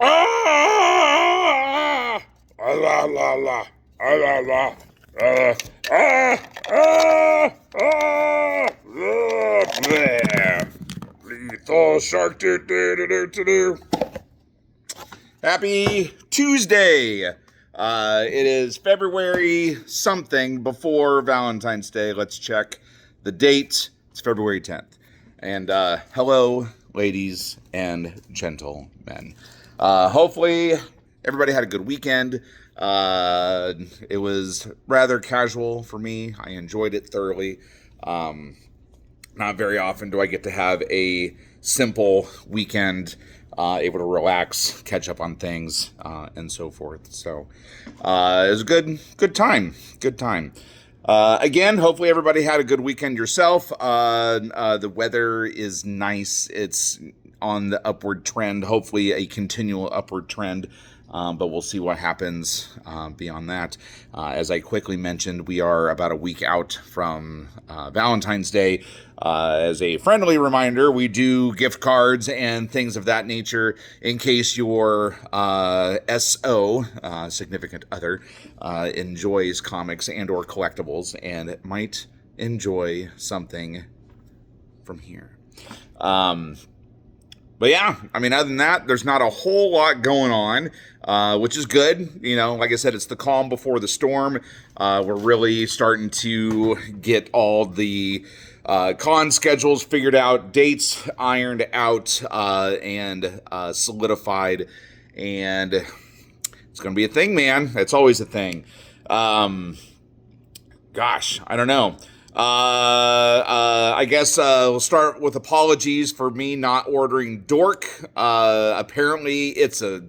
Ah! Ah, la, la, la. Ah, la, la. Ah, ah, ah, ah, bleh. Lethal shark. Do, do, do, do, do, do. Happy Tuesday. It is February something before Valentine's Day. Let's check the date. It's February 10th. And hello, ladies and gentlemen. Hopefully, everybody had a good weekend. It was rather casual for me. I enjoyed it thoroughly. Not very often do I get to have a simple weekend, able to relax, catch up on things, and so forth. So it was a good time. Good time. Again, hopefully everybody had a good weekend yourself. The weather is nice. It's on the upward trend, hopefully a continual upward trend. But we'll see what happens beyond that. As I quickly mentioned, we are about a week out from Valentine's Day. As a friendly reminder, we do gift cards and things of that nature in case your SO, significant other, enjoys comics and or collectibles and might enjoy something from here. But yeah, I mean, other than that, there's not a whole lot going on, which is good. You know, like I said, it's the calm before the storm. We're really starting to get all the con schedules figured out, dates ironed out, and solidified. And it's going to be a thing, man. It's always a thing. Gosh, I don't know. I guess we'll start with apologies for me not ordering Dork. Apparently it's a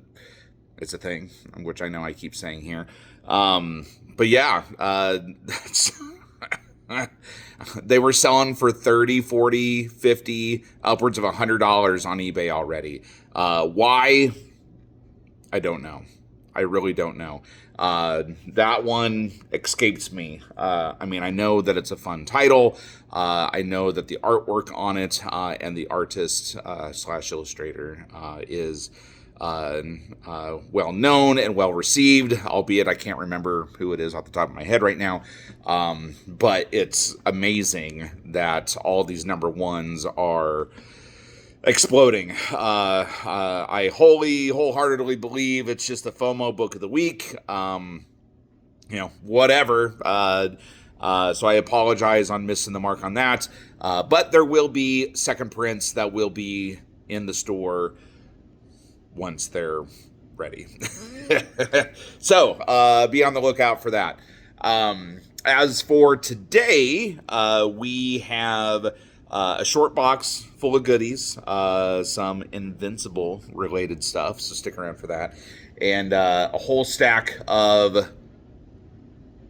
thing, which I know I keep saying here. But yeah, they were selling for $30, $40, $50, upwards of $100 on eBay already. Why? I don't know. I really don't know. That one escapes me. I mean, I know that it's a fun title. I know that the artwork on it and the artist / illustrator is well known and well received, albeit I can't remember who it is off the top of my head right now. But it's amazing that all these number ones are exploding. I wholeheartedly believe it's just the FOMO book of the week. Whatever. So I apologize on missing the mark on that. But there will be second prints that will be in the store once they're ready. So be on the lookout for that. As for today, we have a short box full of goodies, some Invincible related stuff, so stick around for that, and a whole stack of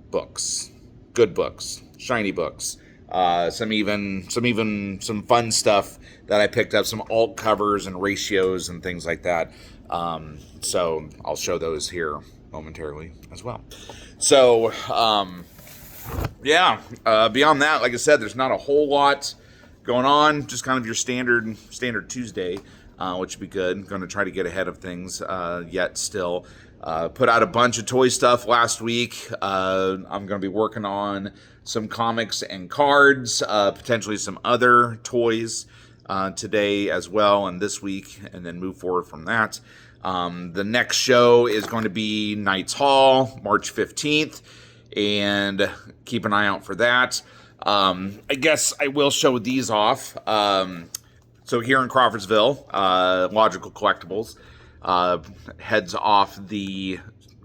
books, good books, shiny books, some fun stuff that I picked up, some alt covers and ratios and things like that. So I'll show those here momentarily as well. So beyond that, like I said, there's not a whole lot going on, just kind of your standard Tuesday, which would be good. I'm going to try to get ahead of things yet still. Put out a bunch of toy stuff last week. I'm going to be working on some comics and cards, potentially some other toys today as well and this week, and then move forward from that. The next show is going to be Knights Hall, March 15th, and keep an eye out for that. I guess I will show these off. So here in Crawfordsville, Logical Collectibles heads off the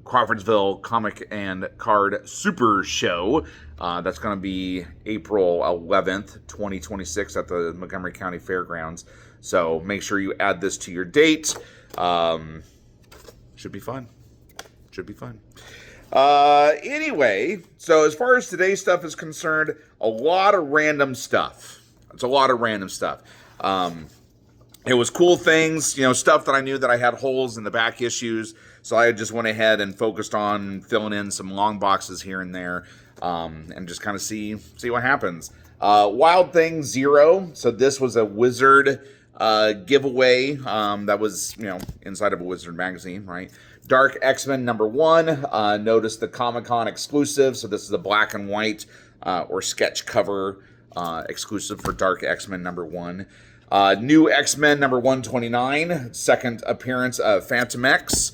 Crawfordsville Comic and Card Super Show. That's going to be April 11th, 2026 at the Montgomery County Fairgrounds. So make sure you add this to your date. Should be fun. Anyway, so as far as today's stuff is concerned, a lot of random stuff. It's a lot of random stuff. It was cool things, stuff that I knew that I had holes in the back issues. So I just went ahead and focused on filling in some long boxes here and there, and just kind of see what happens. Wild Thing 0. So this was a Wizard giveaway that was, inside of a Wizard magazine, right? Dark X-Men #1. Notice the Comic-Con exclusive. So this is a black and white or sketch cover exclusive for Dark X-Men #1. New X-Men #129. Second appearance of Phantom X,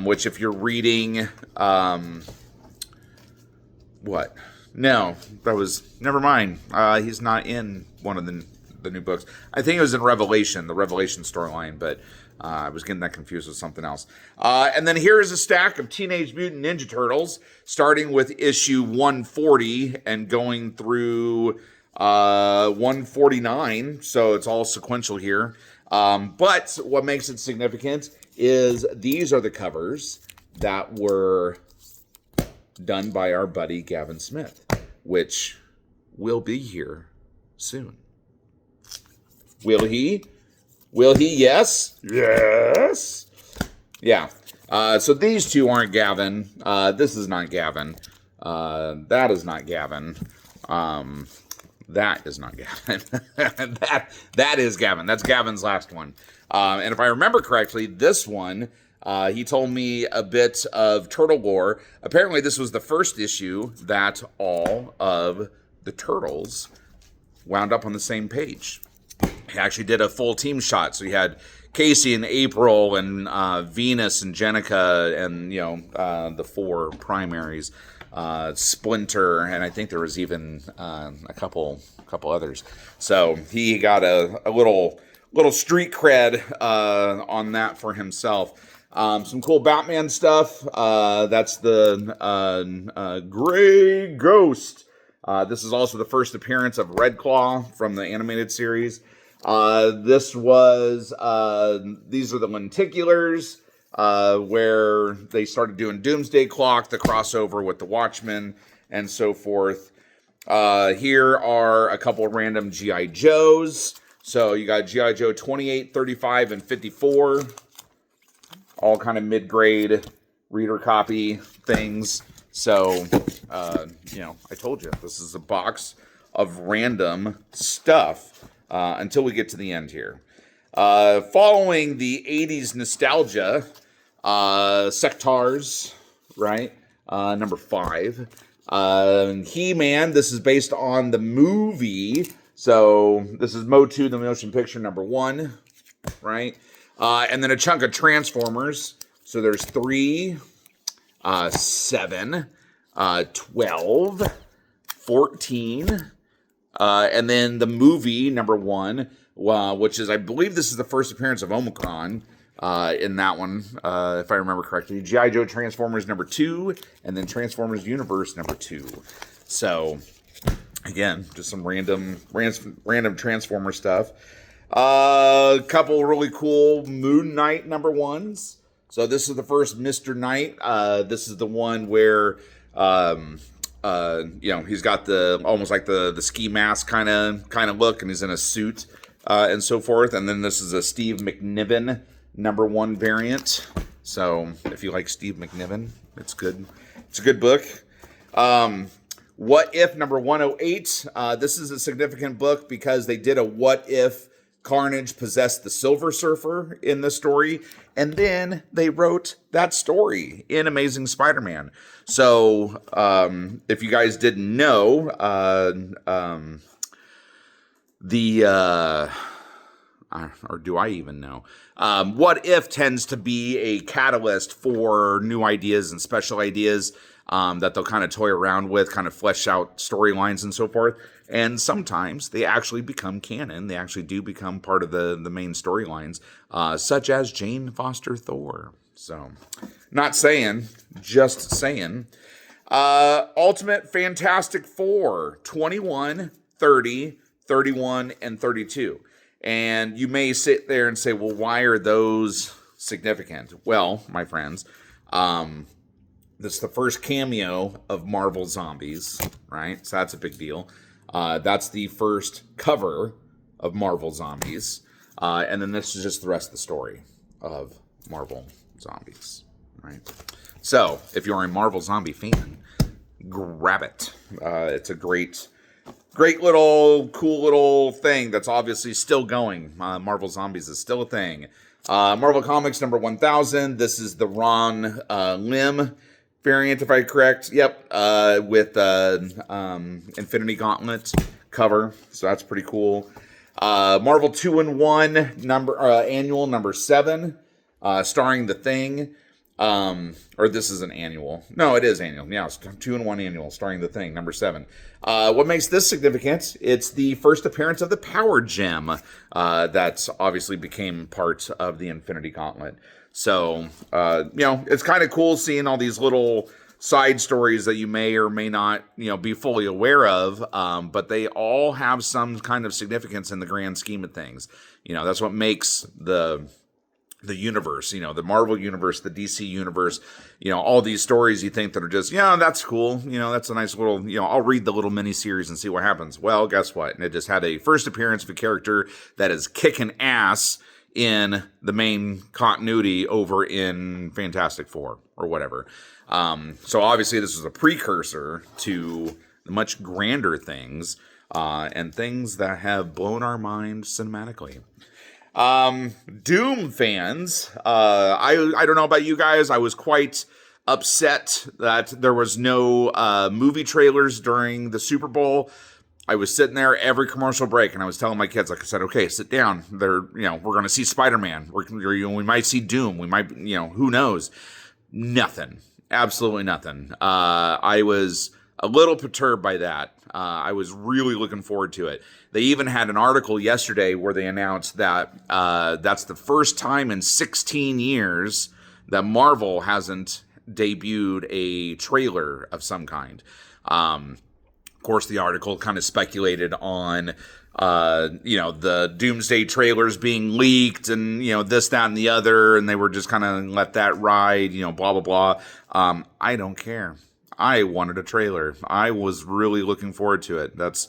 which if you're reading... what? No, that was... Never mind. He's not in one of the new books. I think it was in Revelation, the Revelation storyline, but I was getting that confused with something else. And then here is a stack of Teenage Mutant Ninja Turtles, starting with issue 140 and going through 149. So it's all sequential here. But what makes it significant is these are the covers that were done by our buddy Gavin Smith, which will be here soon. Will he? Will he? Yes. Yes. Yeah. So these two aren't Gavin. This is not Gavin. That is not Gavin. That is not Gavin. that is Gavin. That's Gavin's last one. And if I remember correctly, this one, he told me a bit of turtle lore. Apparently, this was the first issue that all of the turtles wound up on the same page. He actually did a full team shot. So he had Casey and April and Venus and Jenica and, the four primaries, Splinter, and I think there was even a couple others. So he got a little street cred on that for himself. Some cool Batman stuff. That's the Gray Ghost. This is also the first appearance of Red Claw from the animated series. This was, these are the lenticulars, where they started doing Doomsday Clock, the crossover with the Watchmen, and so forth. Here are a couple of random G.I. Joes. So you got G.I. Joe 28, 35, and 54. All kind of mid-grade reader copy things. So, I told you, this is a box of random stuff. Until we get to the end here. Following the 80s nostalgia, Sectars, right? Number 5. He-Man, this is based on the movie. So this is Motu, the motion picture #1, right? And then a chunk of Transformers. So there's 3, 7, 12, 14... and then the movie #1, which is, I believe this is the first appearance of Omicron in that one, if I remember correctly. G.I. Joe Transformers #2, and then Transformers Universe #2. So, again, just some random Transformer stuff. A couple really cool Moon Knight #1s. So this is the first Mr. Knight. This is the one where... he's got the almost like the ski mask kind of look, and he's in a suit and so forth. And then this is a Steve McNiven #1 variant. So if you like Steve McNiven, it's good. It's a good book. What If #108. This is a significant book because they did a what if Carnage possessed the Silver Surfer in the story, and then they wrote that story in Amazing Spider-Man. So, if you guys didn't know, or do I even know? What If tends to be a catalyst for new ideas and special ideas that they'll kind of toy around with, kind of flesh out storylines and so forth. And sometimes they actually become canon. They actually do become part of the main storylines, such as Jane Foster Thor. So, not saying, just saying. Ultimate Fantastic Four, 21, 30, 31, and 32. And you may sit there and say, well, why are those significant? Well, my friends, this is the first cameo of Marvel Zombies, right? So that's a big deal. That's the first cover of Marvel Zombies. And then this is just the rest of the story of Marvel Zombies, right? So, if you're a Marvel Zombie fan, grab it. It's a great Great little, cool little thing that's obviously still going. Marvel Zombies is still a thing. Marvel Comics number 1000. This is the Ron Lim variant, if I'm correct. Yep, with Infinity Gauntlet cover. So that's pretty cool. Marvel 2-in-1 annual number 7, starring The Thing. Or this is an annual. No, it is annual. Yeah, it's 2-in-1 annual, starring The Thing, number 7. What makes this significant? It's the first appearance of the Power Gem that obviously became part of the Infinity Gauntlet. So, it's kind of cool seeing all these little side stories that you may or may not, be fully aware of, but they all have some kind of significance in the grand scheme of things. That's what makes the universe, the Marvel universe, the DC universe, all these stories you think that are just, that's cool. That's a nice little, I'll read the little mini series and see what happens. Well, guess what? And it just had a first appearance of a character that is kicking ass in the main continuity over in Fantastic Four or whatever. So obviously this is a precursor to the much grander things, and things that have blown our mind cinematically. Doom fans, I don't know about you guys. I was quite upset that there was no movie trailers during the Super Bowl. I was sitting there every commercial break, and I was telling my kids, like I said, okay, sit down. We're going to see Spider-Man. We might see Doom. We might, who knows? Nothing. Absolutely nothing. I was a little perturbed by that. I was really looking forward to it. They even had an article yesterday where they announced that that's the first time in 16 years that Marvel hasn't debuted a trailer of some kind. Of course, the article kind of speculated on, the Doomsday trailers being leaked and, this, that, and the other, and they were just kind of let that ride, blah, blah, blah. I don't care. I wanted a trailer. I was really looking forward to it. That's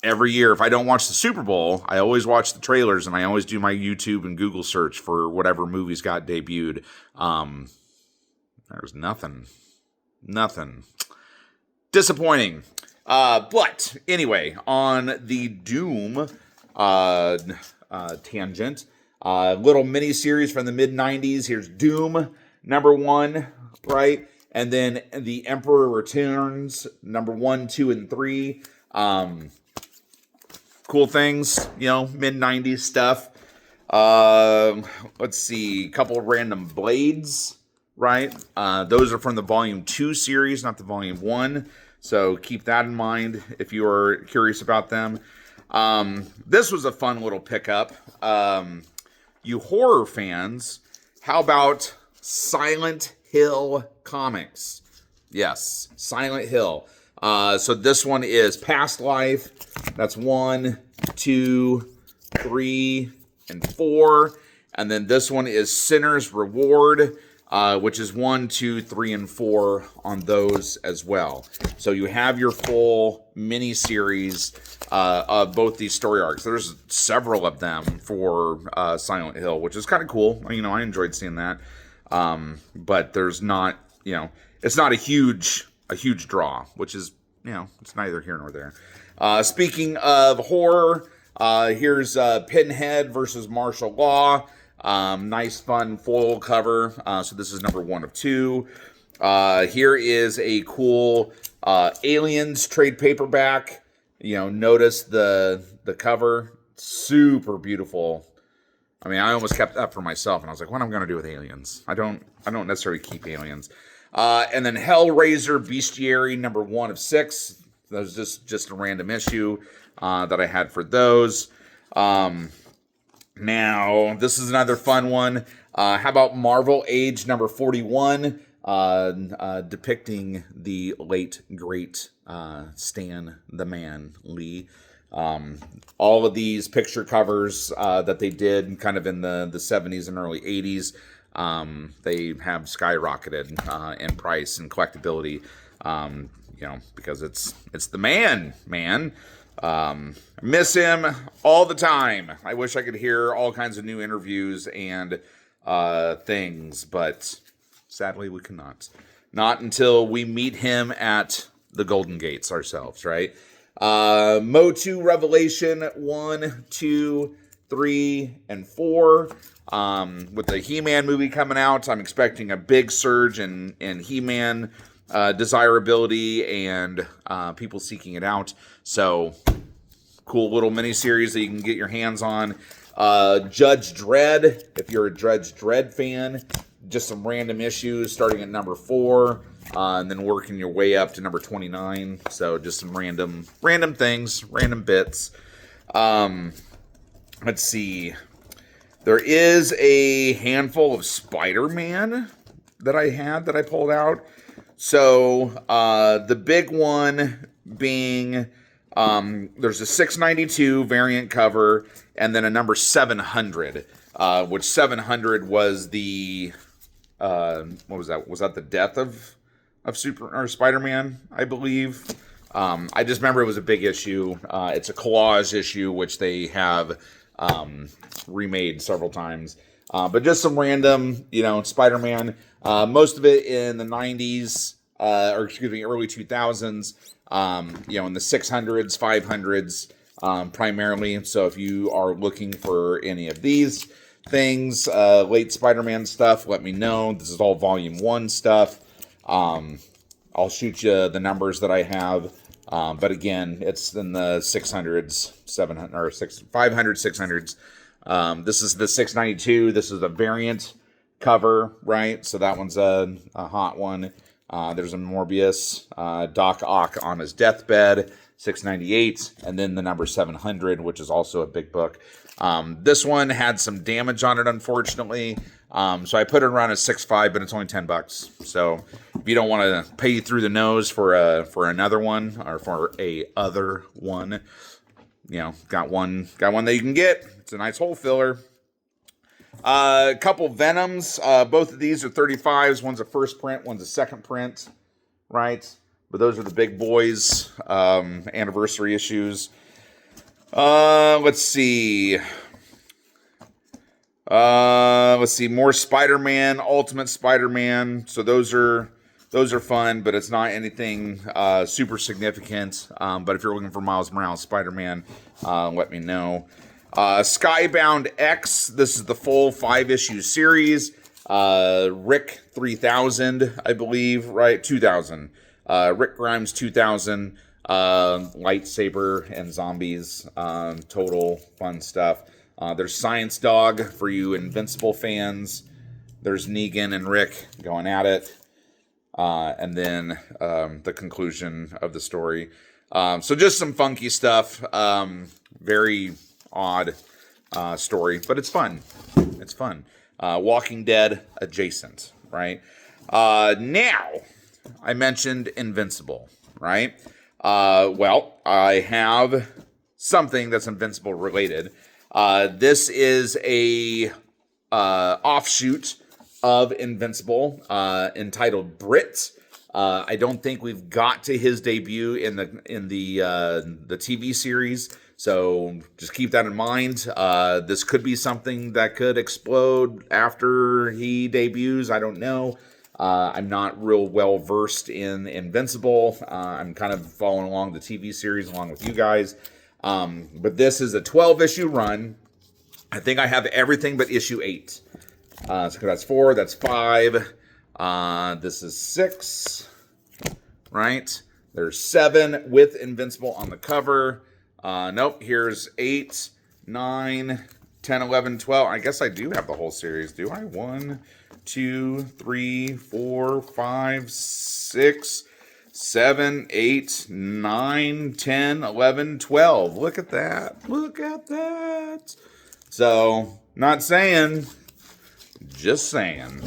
every year. If I don't watch the Super Bowl, I always watch the trailers, and I always do my YouTube and Google search for whatever movies got debuted. There's nothing. Disappointing. But anyway, on the Doom tangent, little mini series from the mid 90s. Here's Doom number 1, right? And then The Emperor Returns, number 1, 2, and 3. Cool things, mid-90s stuff. Let's see, a couple of random Blades, right? Those are from the Volume 2 series, not the Volume 1. So keep that in mind if you are curious about them. This was a fun little pickup. You horror fans, how about Silent Hill Comics? Yes, Silent Hill. So this one is Past Life. That's 1, 2, 3, and 4. And then this one is Sinner's Reward, which is 1, 2, 3, and 4 on those as well. So you have your full mini series of both these story arcs. There's several of them for Silent Hill, which is kind of cool. I enjoyed seeing that. But there's not, it's not a huge draw, which is, it's neither here nor there. Speaking of horror, here's Pinhead versus Martial Law. Nice, fun foil cover. So this is number 1 of 2. Here is a cool Aliens trade paperback. Notice the cover. Super beautiful. I almost kept that for myself, and I was like, what am I going to do with Aliens? I don't necessarily keep Aliens. And then Hellraiser Bestiary, number 1 of 6. That was just a random issue that I had for those. Now, this is another fun one. How about Marvel Age number 41, depicting the late, great Stan the Man Lee. All of these picture covers that they did kind of in the 70s and early 80s, they have skyrocketed in price and collectability, because it's the man. Miss him all the time. I wish I could hear all kinds of new interviews and things, but sadly we cannot. Not until we meet him at the Golden Gates ourselves, right? Motu Revelation 1, 2, 3, and 4. With the He-Man movie coming out, I'm expecting a big surge in He-Man desirability and people seeking it out. So, cool little miniseries that you can get your hands on. Judge Dredd, if you're a Judge Dredd fan, just some random issues starting at number 4. And then working your way up to number 29. So just some random things, random bits. Let's see. There is a handful of Spider-Man that I pulled out. So the big one being there's a 692 variant cover and then a number 700, which 700 was the what was that? Was that the death of Spider-Man, I believe. I just remember it was a big issue. It's a collage issue, which they have remade several times. But just some random, Spider-Man. Most of it in the 90s, early 2000s. In the 600s, 500s, primarily. So if you are looking for any of these things, late Spider-Man stuff, let me know. This is all Volume 1 stuff. I'll shoot you the numbers that I have. But again, it's in the 600s, 700 or 500, 600s. This is the 692. This is a variant cover, right? So that one's a hot one. There's a Morbius, Doc Ock on his deathbed, 698, and then the number 700, which is also a big book. This one had some damage on it, unfortunately. So I put it around a 6.5, but it's only $10. So if you don't want to pay through the nose for another one or for a other one, got one that you can get. It's a nice hole filler. A couple Venoms. Both of these are 35s. One's a first print, one's a second print, right? But those are the big boys. Anniversary issues. Let's see. More Spider-Man, Ultimate Spider-Man. So those are fun, but it's not anything super significant. But if you're looking for Miles Morales Spider-Man, let me know. Skybound X. This is the full 5-issue series. Rick 3000, I believe, right? 2000. Rick Grimes 2000. Lightsaber and zombies. Total fun stuff. There's Science Dog for you Invincible fans. There's Negan and Rick going at it. And then the conclusion of the story. So just some funky stuff. Very odd story, but it's fun. It's fun. Walking Dead adjacent, right? Now, I mentioned Invincible, right? Well, I have something that's Invincible related. This is a offshoot of Invincible entitled Brit. I don't think we've got to his debut in the TV series, so just keep that in mind. This could be something that could explode after he debuts. I don't know. I'm not real well versed in Invincible. I'm kind of following along the TV series along with you guys. But this is a 12-issue run. I think I have everything but issue 8. So that's 4, that's 5. This is 6, right? There's 7 with Invincible on the cover. Nope, here's 8, 9, 10, 11, 12. I guess I do have the whole series. Do I? 1, 2, 3, 4, 5, 6, 7, 8, 9, 10, 11, 12. Look at that. Look at that. So, not saying, just saying.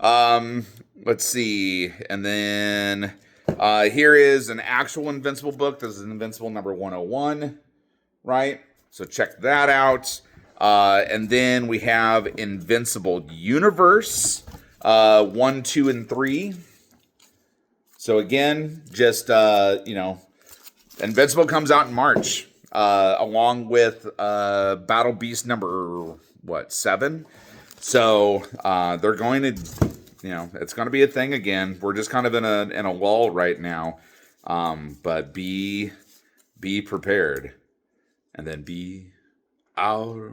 Let's see. And then here is an actual Invincible book. This is Invincible number 101, right? So check that out. And then we have Invincible Universe 1, 2, and 3. So again, just, Invincible comes out in March, along with Battle Beast number, 7? So they're going to, it's going to be a thing again. We're just kind of in a lull right now. But be be prepared. And then be our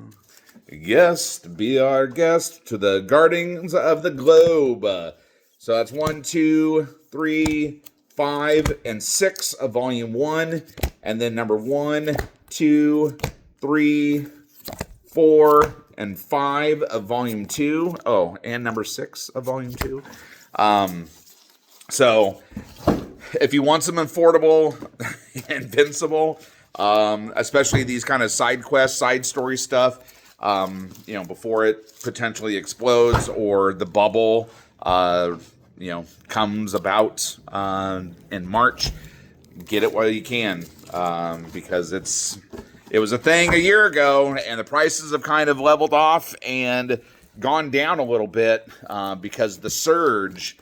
guest. Be our guest to the Guardians of the Globe. So that's 1, 2, 3, 5, and 6 of Volume 1. And then number 1, 2, 3, 4, and 5 of Volume 2. Oh, and number 6 of Volume 2. So if you want some affordable Invincible, especially these kind of side quests, side story stuff, before it potentially explodes or the bubble, comes about in March, get it while you can, because it was a thing a year ago, and the prices have kind of leveled off and gone down a little bit because the surge,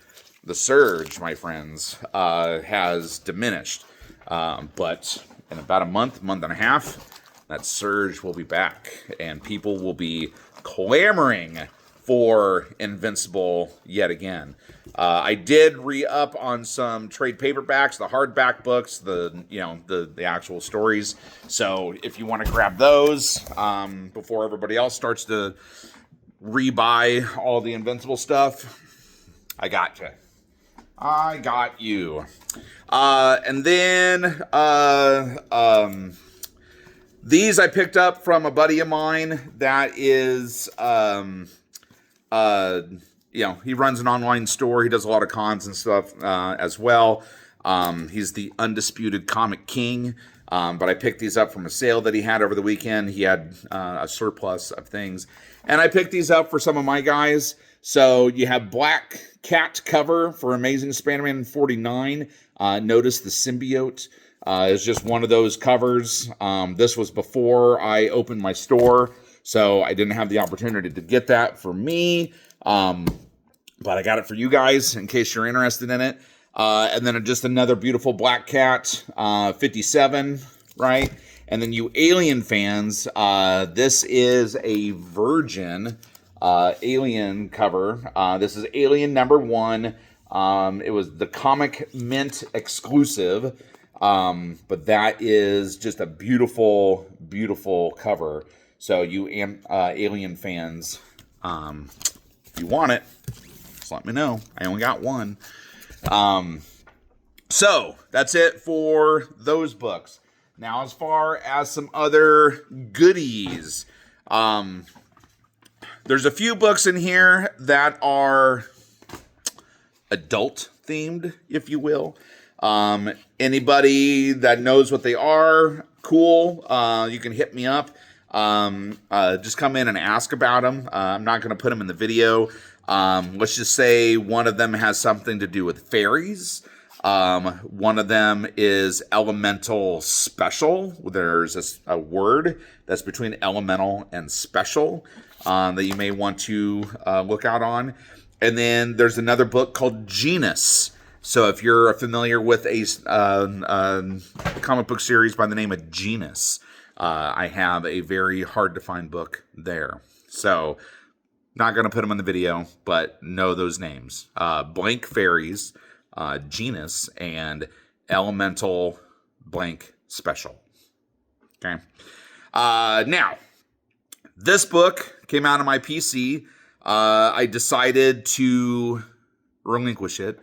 my friends, has diminished. But in about a month and a half, that surge will be back, and people will be clamoring for Invincible yet again. I did re-up on some trade paperbacks, the hardback books, the actual stories. So if you want to grab those before everybody else starts to rebuy all the Invincible stuff, I got you. And then these I picked up from a buddy of mine that is, he runs an online store. He does a lot of cons and stuff as well. He's the undisputed comic king. But I picked these up from a sale that he had over the weekend. He had a surplus of things. And I picked these up for some of my guys. So you have Black Cat cover for Amazing Spider-Man 49. Notice the symbiote is just one of those covers. This was before I opened my store, so I didn't have the opportunity to get that for me. But I got it for you guys in case you're interested in it. And then just another beautiful Black Cat 57, right? And then you Alien fans, this is a Virgin Alien cover. This is Alien number 1. It was the Comic Mint exclusive. But that is just a beautiful, beautiful cover. So you Alien fans, if you want it, just let me know. I only got one. So that's it for those books. Now, as far as some other goodies, there's a few books in here that are adult themed, if you will. Anybody that knows what they are, cool. You can hit me up. Just come in and ask about them. I'm not going to put them in the video. Let's just say one of them has something to do with fairies. One of them is elemental special. There's a word that's between elemental and special that you may want to look out on. And then there's another book called Genus. So if you're familiar with a comic book series by the name of Genus, I have a very hard to find book there. So not going to put them in the video, but know those names. Blank Fairies, Genus, and Elemental Blank Special. Okay. Now, this book came out on my PC. I decided to relinquish it.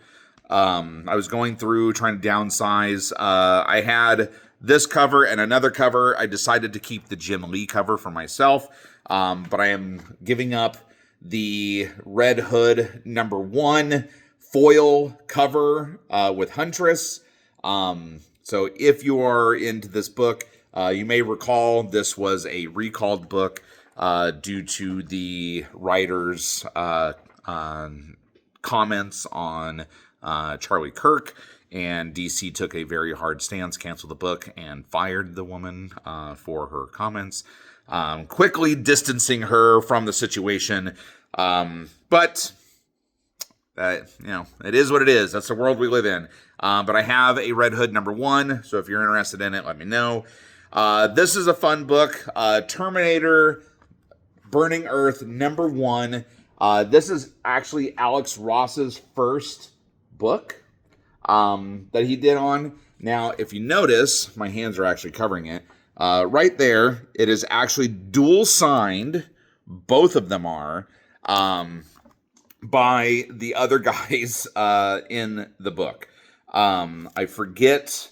I was going through trying to downsize. I had this cover and another cover. I decided to keep the Jim Lee cover for myself, but I am giving up the Red Hood number 1 foil cover with Huntress. So if you are into this book, you may recall this was a recalled book due to the writer's comments on Charlie Kirk, and DC took a very hard stance, canceled the book, and fired the woman for her comments, quickly distancing her from the situation. But it is what it is. That's the world we live in. But I have a Red Hood number 1, so if you're interested in it, let me know. This is a fun book, Terminator Burning Earth number 1. This is actually Alex Ross's first book that he did on. Now, if you notice, my hands are actually covering it. Right there, it is actually dual signed. Both of them are by the other guys in the book. I forget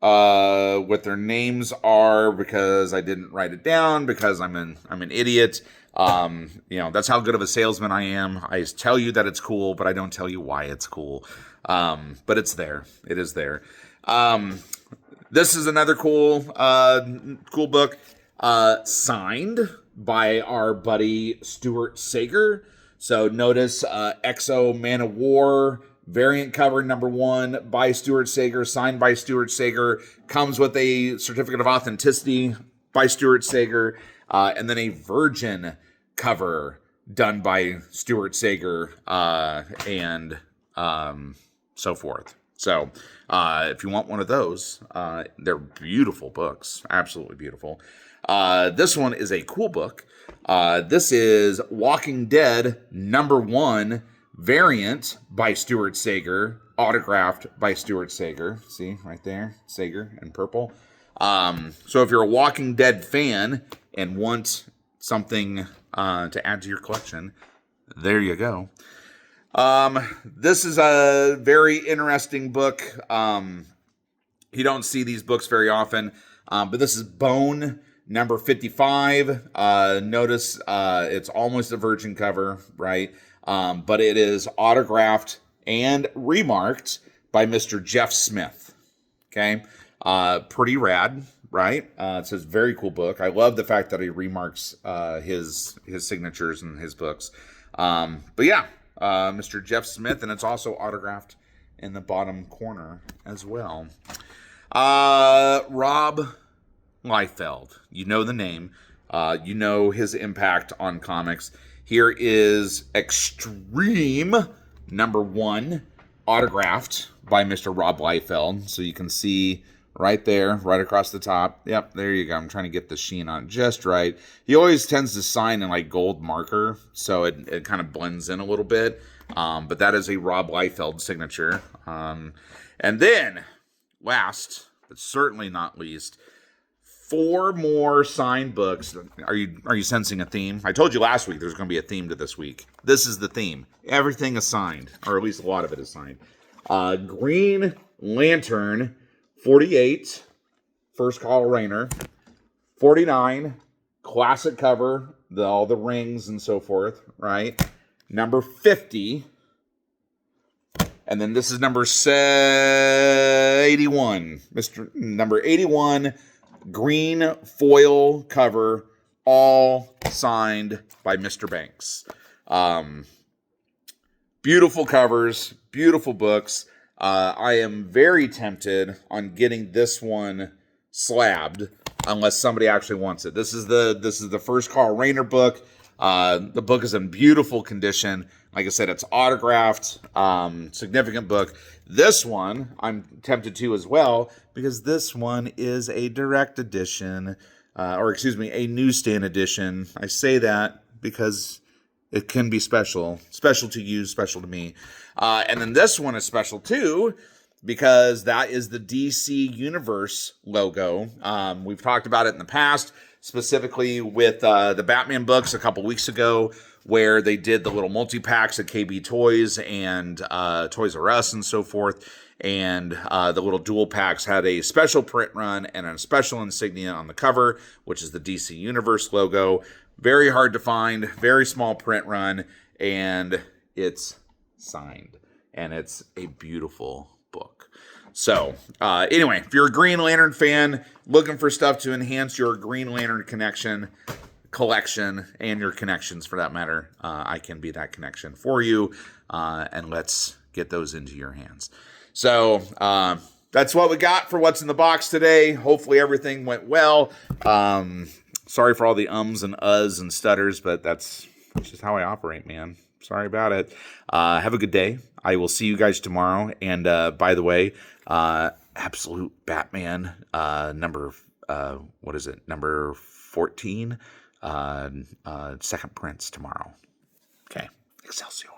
what their names are because I didn't write it down because I'm an idiot. That's how good of a salesman I am. I tell you that it's cool, but I don't tell you why it's cool. But it's there. It is there. This is another cool book, signed by our buddy Stuart Sayger. So notice XO Man of War variant cover #1 by Stuart Sayger, signed by Stuart Sayger, comes with a certificate of authenticity by Stuart Sayger, and then a Virgin cover done by Stuart Sayger, and so forth. So if you want one of those, they're beautiful books, absolutely beautiful. This one is a cool book. This is Walking Dead #1 variant by Stuart Sayger, autographed by Stuart Sayger. See right there, Sayger in purple. So if you're a Walking Dead fan and want something to add to your collection, there you go. This is a very interesting book. You don't see these books very often, but this is Bone #55. Notice it's almost a Virgin cover, right? But it is autographed and remarked by Mr. Jeff Smith. Okay, pretty rad, right? It's a very cool book. I love the fact that he remarks his signatures in his books. But yeah, Mr. Jeff Smith, and it's also autographed in the bottom corner as well. Rob Liefeld, you know the name, you know his impact on comics. Here is Extreme #1, autographed by Mr. Rob Liefeld. So you can see right there, right across the top. Yep, there you go. I'm trying to get the sheen on just right. He always tends to sign in like gold marker, so it kind of blends in a little bit. But that is a Rob Liefeld signature. And then, last but certainly not least, 4 more signed books. Are you sensing a theme? I told you last week there's going to be a theme to this week. This is the theme. Everything is signed, or at least a lot of it is signed. Green Lantern 48, First Call Rainer. 49, classic cover, all the rings and so forth, right? Number 50. And then this is number 81. Number 81, green foil cover, all signed by Mr. Banks. Beautiful covers, beautiful books. I am very tempted on getting this one slabbed unless somebody actually wants it. This is the First Carl Rayner book. The book is in beautiful condition. Like I said, it's autographed, significant book. This one I'm tempted to as well because this one is a direct edition, a newsstand edition. I say that because it can be special to you, special to me. And then this one is special too because that is the DC Universe logo. We've talked about it in the past, specifically with the Batman books a couple weeks ago, where they did the little multi-packs at KB Toys and Toys R Us and so forth. And the little dual packs had a special print run and a special insignia on the cover, which is the DC Universe logo. Very hard to find, very small print run, and it's signed. And it's a beautiful book. So, anyway, if you're a Green Lantern fan, looking for stuff to enhance your Green Lantern collection, and your connections for that matter, I can be that connection for you, and let's get those into your hands. So, that's what we got for what's in the box today. Hopefully everything went well. Sorry for all the ums and uhs and stutters, but that's just how I operate, man. Sorry about it. Have a good day. I will see you guys tomorrow. And by the way, Absolute Batman number 14, second prints tomorrow. Okay, Excelsior.